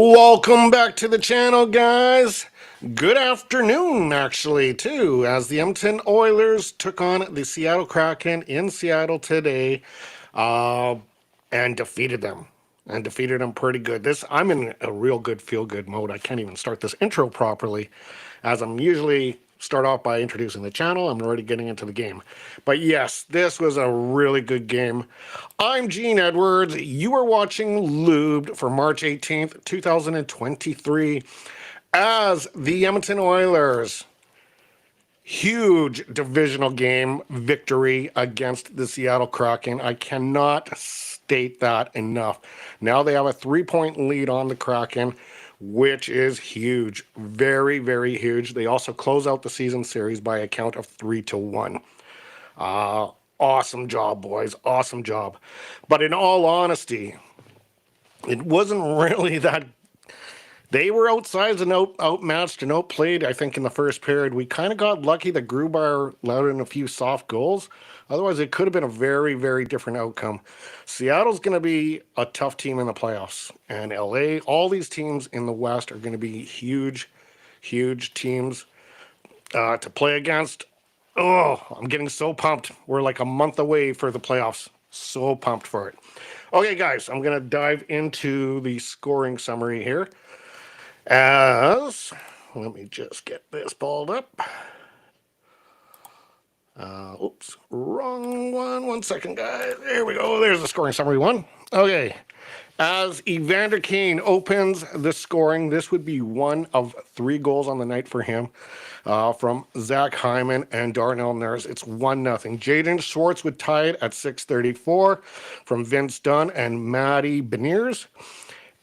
Welcome back to the channel, guys. Good afternoon, actually, too, as the Edmonton Oilers took on the Seattle Kraken in Seattle today, and defeated them. And defeated them pretty good. I'm in a real good feel-good mode. I can't even start this intro properly, as I'm usually start off by introducing the channel. I'm already getting into the game. But yes, this was a really good game. I'm Gene Edwards. You are watching Lubed for March 18th, 2023, as the Edmonton Oilers huge divisional game victory against the Seattle Kraken. I cannot state that enough. Now they have a 3-point lead on the Kraken, which is huge. Very, very huge. They also close out the season series by a count of 3-1. Awesome job, boys. Awesome job. But in all honesty, it wasn't really that. They were outsized and outmatched and outplayed, I think, in the first period. We kind of got lucky that Grubar allowed in a few soft goals. Otherwise, it could have been a very, very different outcome. Seattle's going to be a tough team in the playoffs. And LA, all these teams in the West are going to be huge, huge teams to play against. Oh, I'm getting so pumped. We're like a month away for the playoffs. So pumped for it. Okay, guys, I'm going to dive into the scoring summary here. Let me just get this pulled up. Oops, wrong one. 1 second, guys. There we go. There's the scoring summary one. Okay. As Evander Kane opens the scoring, this would be one of 3 goals on the night for him from Zach Hyman and Darnell Nurse. It's 1-0. Jaden Schwartz would tie it at 6:34 from Vince Dunn and Matty Beniers.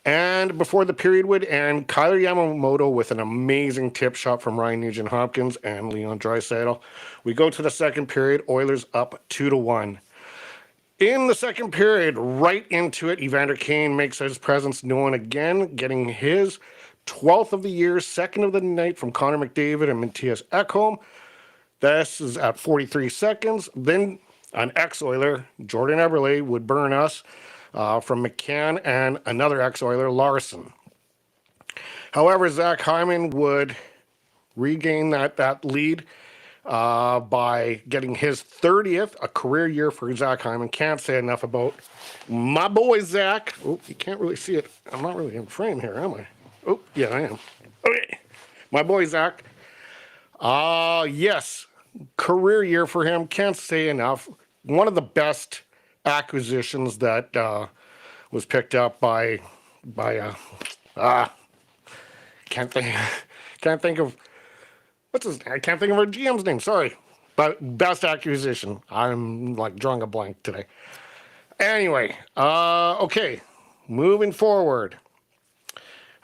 And before the period would end, Kyler Yamamoto with an amazing tip shot from Ryan Nugent-Hopkins and Leon Draisaitl. We go to the second period, Oilers up 2-1. In the second period, right into it, Evander Kane makes his presence known again, getting his 12th of the year, 2nd of the night from Connor McDavid and Matthias Ekholm. This is at 43 seconds. Then an ex-Oiler, Jordan Eberle, would burn us from McCann and another ex-Oiler, Larson. However, Zach Hyman would regain that lead by getting his 30th, a career year for Zach Hyman. Can't say enough about my boy, Zach. Oh, you can't really see it. I'm not really in frame here, am I? Oh, yeah, I am. Okay. My boy, Zach. Yes, career year for him. Can't say enough. One of the best acquisitions that was picked up by can't think of I can't think of our GM's name. Sorry, but best acquisition. I'm like drawing a blank today. Anyway, okay, moving forward.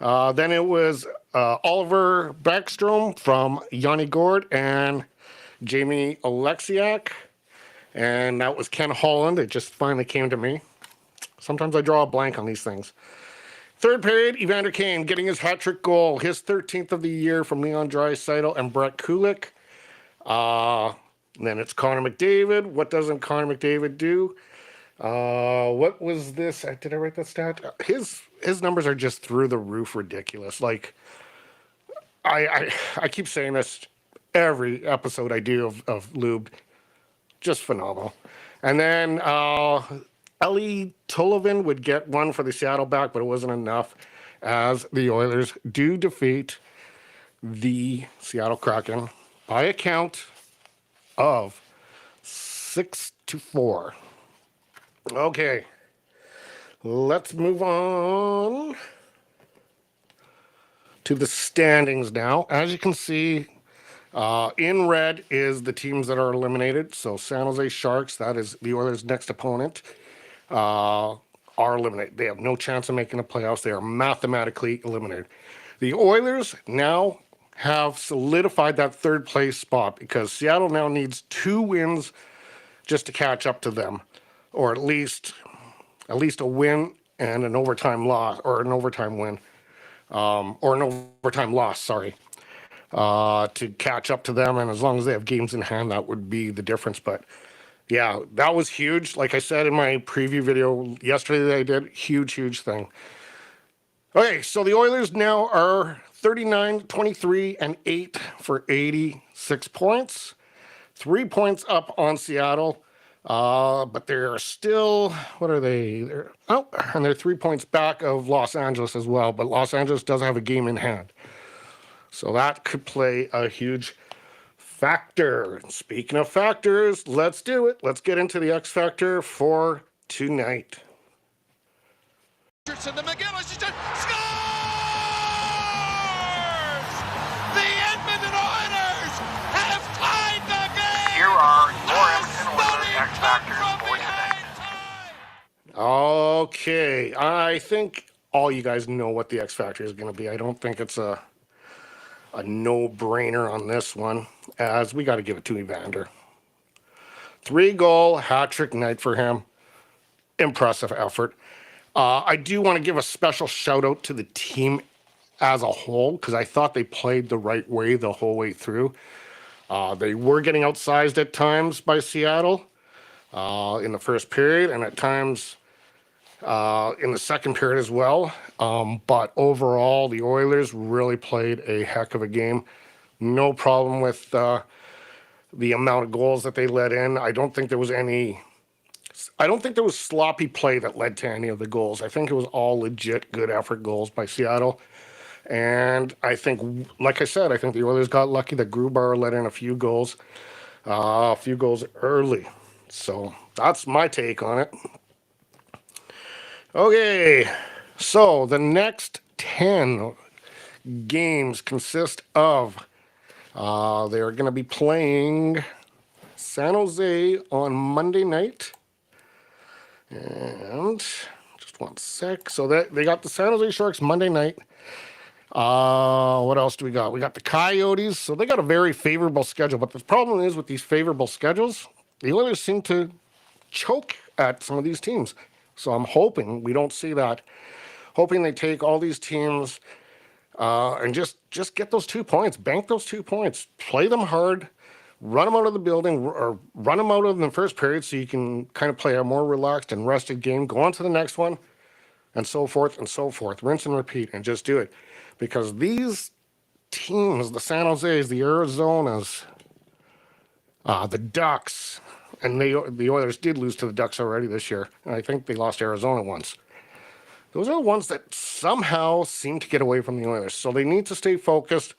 Then it was Oliver Backstrom from Yanni Gord and Jamie Oleksiak. And that was Ken Holland. It just finally came to me. Sometimes I draw a blank on these things. Third period, Evander Kane getting his hat-trick goal. His 13th of the year from Leon Draisaitl and Brett Kulik. Then it's Connor McDavid. What doesn't Connor McDavid do? What was this? Did I write that stat? His numbers are just through the roof ridiculous. Like, I keep saying this every episode I do of Lubed. Just phenomenal. And then Ellie Tullivan would get one for the Seattle back, but it wasn't enough as the Oilers do defeat the Seattle Kraken by a count of 6-4. Okay, let's move on to the standings now. As you can see, in red is the teams that are eliminated. So San Jose Sharks, that is the Oilers' next opponent, are eliminated. They have no chance of making the playoffs. They are mathematically eliminated. The Oilers now have solidified that third place spot because Seattle now needs 2 wins just to catch up to them, or at least a win and an overtime loss, or an overtime win, or an overtime loss. Sorry. To catch up to them, and as long as they have games in hand, that would be the difference. But yeah, that was huge. Like I said in my preview video yesterday that I did, huge thing. Okay, so the Oilers now are 39, 23, and 8 for 86 points. 3 points up on Seattle. But they're still, what are they? And they're 3 points back of Los Angeles as well. But Los Angeles does have a game in hand. So that could play a huge factor. Speaking of factors, let's do it. Let's get into the X Factor for tonight. Richardson to McGinnis, scores! The Edmonton Oilers have tied the game! Here are your Emerton Oilers X Factors for tonight. Okay, I think all you guys know what the X Factor is going to be. I don't think it's a no-brainer on this one, as we got to give it to Evander. 3-goal hat-trick night for him. Impressive effort. I do want to give a special shout out to the team as a whole, because I thought they played the right way the whole way through. They were getting outsized at times by Seattle in the first period, and at times in the second period as well. But overall, the Oilers really played a heck of a game. No problem with the amount of goals that they let in. I don't think there was sloppy play that led to any of the goals. I think it was all legit good effort goals by Seattle. And I think, like I said, I think the Oilers got lucky that Grubauer let in a few goals early. So that's my take on it. Okay, so the next 10 games consist of, they're going to be playing San Jose on Monday night. And just one sec. So they got the San Jose Sharks Monday night. What else do we got? We got the Coyotes. So they got a very favorable schedule. But the problem is with these favorable schedules, the Oilers seem to choke at some of these teams. So I'm hoping we don't see that. Hoping they take all these teams and just get those 2 points. Bank those 2 points. Play them hard. Run them out of the building, or run them out of the first period so you can kind of play a more relaxed and rested game. Go on to the next one, and so forth and so forth. Rinse and repeat, and just do it. Because these teams, the San Jose's, the Arizonas, the Ducks, and the Oilers did lose to the Ducks already this year. And I think they lost Arizona once. Those are the ones that somehow seem to get away from the Oilers. So they need to stay focused.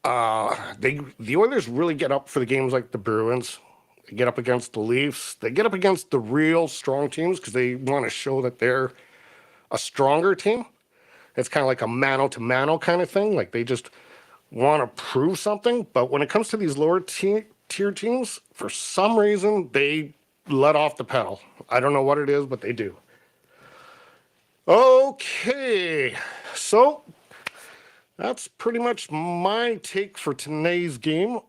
The Oilers really get up for the games like the Bruins. They get up against the Leafs. They get up against the real strong teams because they want to show that they're a stronger team. It's kind of like a mano-to-mano kind of thing. Like they just want to prove something. But when it comes to these lower tier teams, for some reason, they let off the pedal. I don't know what it is, but they do. Okay, so that's pretty much my take for today's game.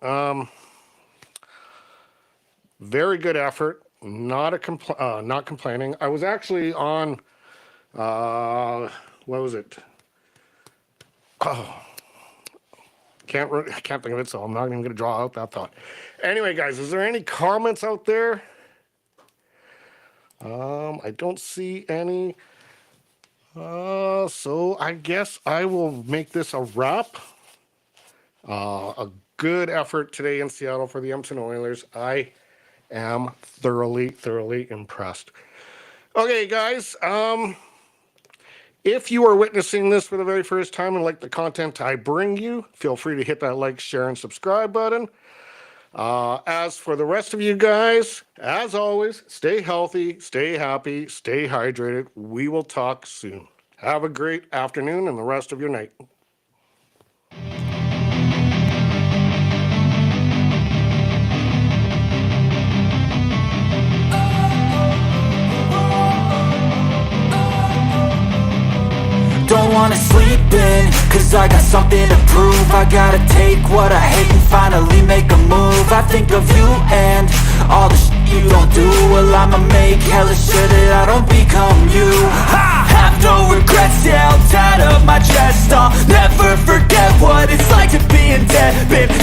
Very good effort. Not complaining. I was actually on, what was it? Oh, I can't think of it, so I'm not even going to draw out that thought. Anyway, guys, is there any comments out there? I don't see any. So I guess I will make this a wrap. A good effort today in Seattle for the Edmonton Oilers. I am thoroughly impressed. Okay, guys. If you are witnessing this for the very first time and like the content I bring you, feel free to hit that like, share, and subscribe button. As for the rest of you guys, as always, stay healthy, stay happy, stay hydrated. We will talk soon. Have a great afternoon and the rest of your night. Don't wanna sleep in, cause I got something to prove. I gotta take what I hate and finally make a move. I think of you and all the shit you don't do. Well, I'ma make hella sure that I don't become you. I have no regrets, yeah, I'll tie up my chest. I'll never forget what it's like to be in debt. Been